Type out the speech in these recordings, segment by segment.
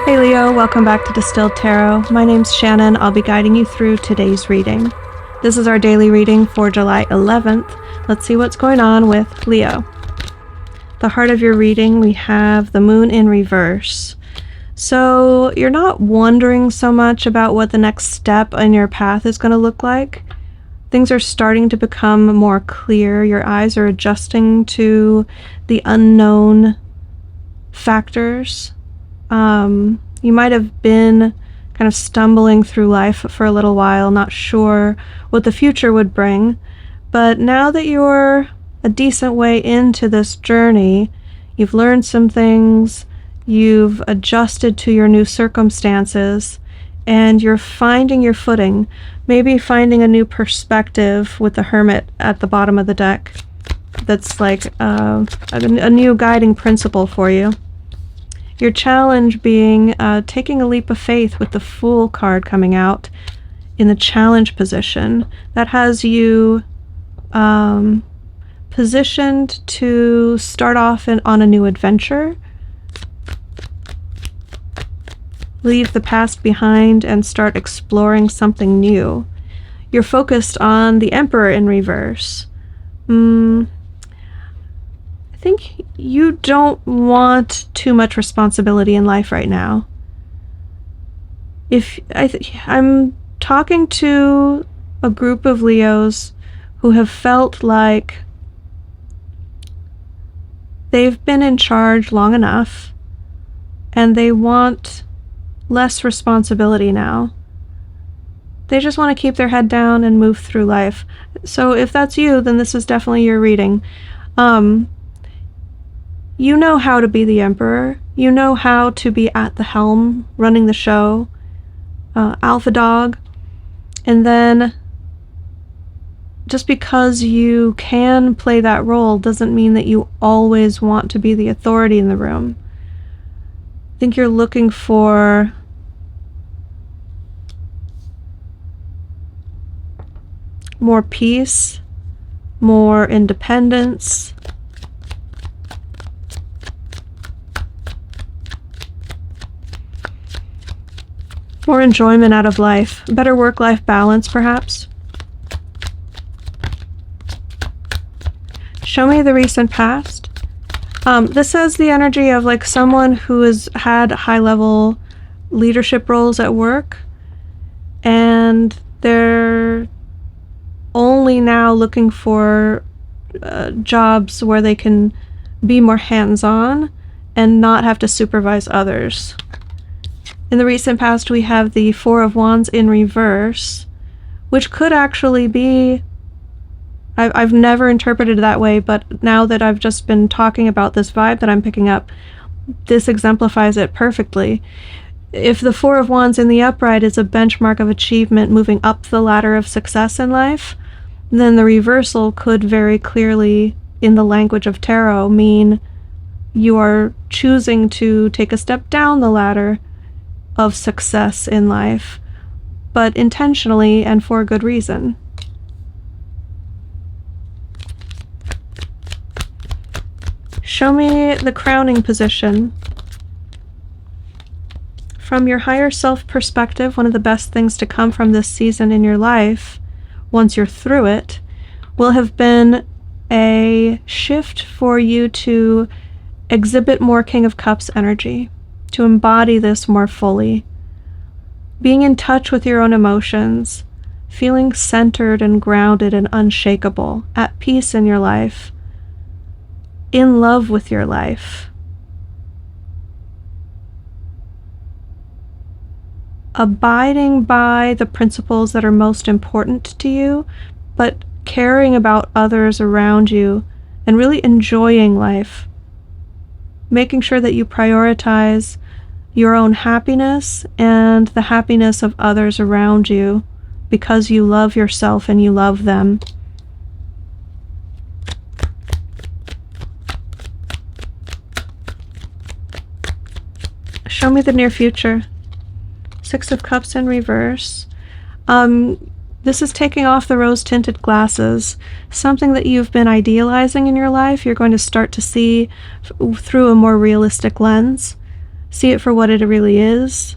Hey Leo, welcome back to Distilled Tarot. My name's Shannon. I'll be guiding you through today's reading. This is our daily reading for July 11th. Let's see what's going on with Leo. The heart of your reading, we have the moon in reverse. So you're not wondering so much about what the next step in your path is going to look like. Things are starting to become more clear. Your eyes are adjusting to the unknown factors. You might have been kind of stumbling through life for a little while, not sure what the future would bring. But now that you're a decent way into this journey, you've learned some things, you've adjusted to your new circumstances, and you're finding your footing, maybe finding a new perspective with the Hermit at the bottom of the deck. That's like a new guiding principle for you. Your challenge being taking a leap of faith with the Fool card coming out in the challenge position. That has you positioned to start off on a new adventure, leave the past behind and start exploring something new. You're focused on the Emperor in reverse. I think you don't want too much responsibility in life right now. I'm talking to a group of Leos who have felt like they've been in charge long enough and they want less responsibility now. They just want to keep their head down and move through life. So if that's you, then this is definitely your reading. You know how to be the Emperor. You know how to be at the helm, running the show, alpha dog. And then just because you can play that role doesn't mean that you always want to be the authority in the room. I think you're looking for more peace, more independence, more enjoyment out of life, better work-life balance, perhaps. Show me the recent past. This has the energy of like someone who has had high-level leadership roles at work, and they're only now looking for jobs where they can be more hands-on and not have to supervise others. In the recent past, we have the Four of Wands in reverse, which could actually be, I've never interpreted it that way, but now that I've just been talking about this vibe that I'm picking up, this exemplifies it perfectly. If the Four of Wands in the upright is a benchmark of achievement moving up the ladder of success in life, then the reversal could very clearly, in the language of tarot, mean you are choosing to take a step down the ladder of success in life, but intentionally and for a good reason. Show me the crowning position. From your higher self perspective, one of the best things to come from this season in your life, once you're through it, will have been a shift for you to exhibit more King of Cups energy, to embody this more fully. Being in touch with your own emotions, feeling centered and grounded and unshakable, at peace in your life, in love with your life. Abiding by the principles that are most important to you, but caring about others around you and really enjoying life. Making sure that you prioritize your own happiness and the happiness of others around you because you love yourself and you love them. Show me the near future. Six of Cups in reverse. This is taking off the rose-tinted glasses. Something that you've been idealizing in your life, you're going to start to see through a more realistic lens. see it for what it really is,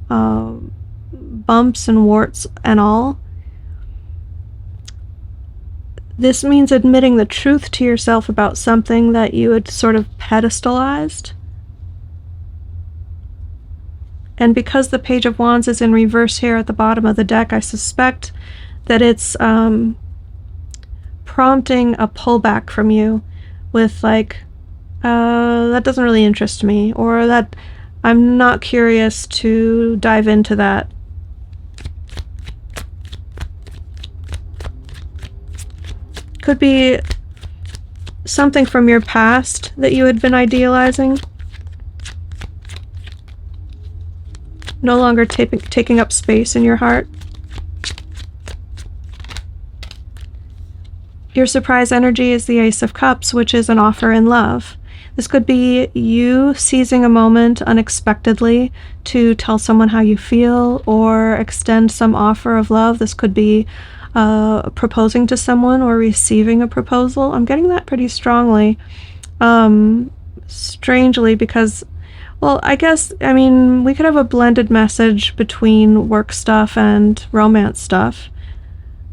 bumps and warts and all. This means admitting the truth to yourself about something that you had sort of pedestalized. And because the Page of Wands is in reverse here at the bottom of the deck, I suspect that it's prompting a pullback from you with like, that doesn't really interest me, or that I'm not curious to dive into that. Could be something from your past that you had been idealizing, no longer taking up space in your heart. Your surprise energy is the Ace of Cups, which is an offer in love. This could be you seizing a moment unexpectedly to tell someone how you feel or extend some offer of love. This could be proposing to someone or receiving a proposal. I'm getting that pretty strongly. Strangely, because, well, I mean, we could have a blended message between work stuff and romance stuff.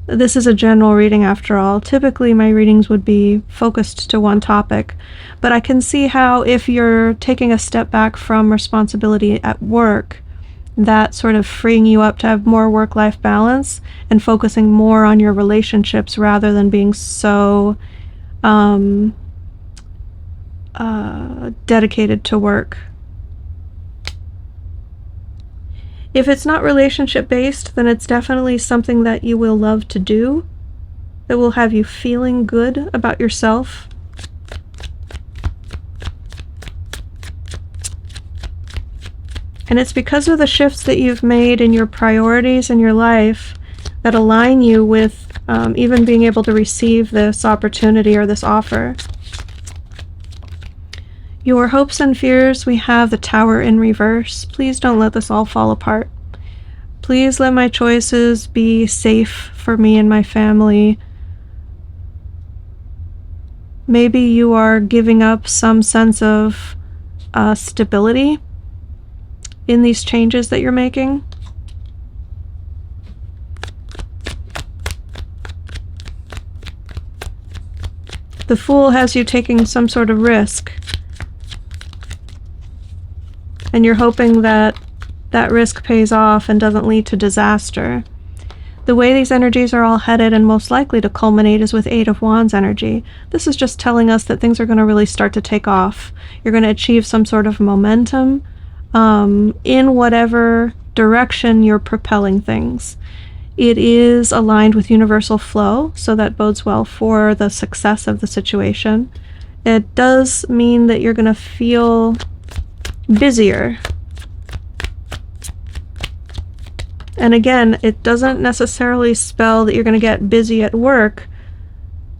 This is a general reading after all. Typically, my readings would be focused to one topic, but I can see how if you're taking a step back from responsibility at work, that sort of freeing you up to have more work-life balance and focusing more on your relationships rather than being so dedicated to work. If it's not relationship-based, then it's definitely something that you will love to do, that will have you feeling good about yourself. And it's because of the shifts that you've made in your priorities in your life that align you with even being able to receive this opportunity or this offer. Your hopes and fears, we have the Tower in reverse. Please don't let this all fall apart. Please let my choices be safe for me and my family. Maybe you are giving up some sense of stability in these changes that you're making. The Fool has you taking some sort of risk, and you're hoping that that risk pays off and doesn't lead to disaster. The way these energies are all headed and most likely to culminate is with Eight of Wands energy. This is just telling us that things are going to really start to take off. You're going to achieve some sort of momentum in whatever direction you're propelling things. It is aligned with universal flow, so that bodes well for the success of the situation. It does mean that you're going to feel busier. And again, it doesn't necessarily spell that you're going to get busy at work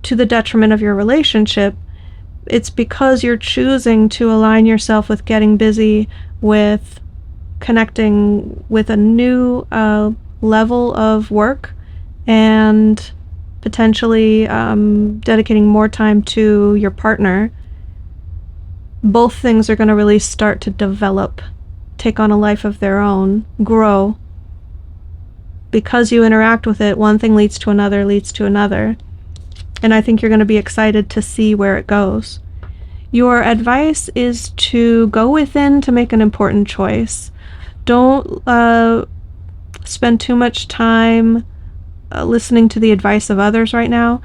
to the detriment of your relationship. It's because you're choosing to align yourself with getting busy with connecting with a new level of work and potentially dedicating more time to your partner. Both things are going to really start to develop, take on a life of their own, grow. Because you interact with it, one thing leads to another, leads to another. And I think you're going to be excited to see where it goes. Your advice is to go within to make an important choice. Don't spend too much time listening to the advice of others right now.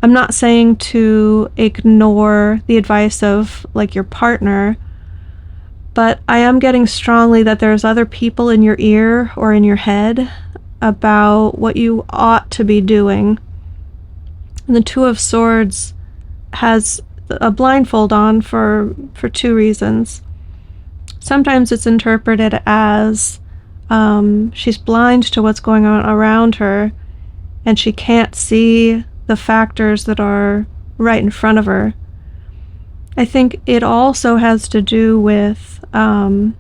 I'm not saying to ignore the advice of like your partner, but I am getting strongly that there's other people in your ear or in your head about what you ought to be doing. And the Two of Swords has a blindfold on for two reasons. Sometimes it's interpreted as she's blind to what's going on around her and she can't see the factors that are right in front of her. I think it also has to do with having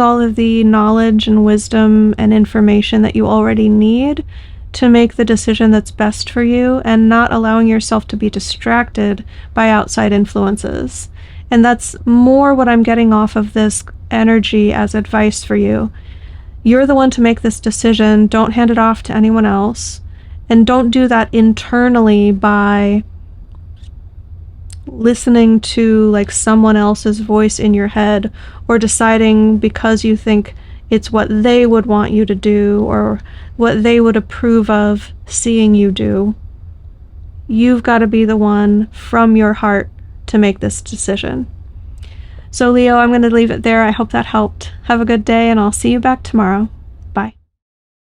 all of the knowledge and wisdom and information that you already need to make the decision that's best for you and not allowing yourself to be distracted by outside influences. And that's more what I'm getting off of this energy as advice for you. You're the one to make this decision. Don't hand it off to anyone else. And don't do that internally by listening to like someone else's voice in your head, or deciding because you think it's what they would want you to do or what they would approve of seeing you do. You've got to be the one from your heart to make this decision. So Leo, I'm going to leave it there. I hope that helped. Have a good day, and I'll see you back tomorrow.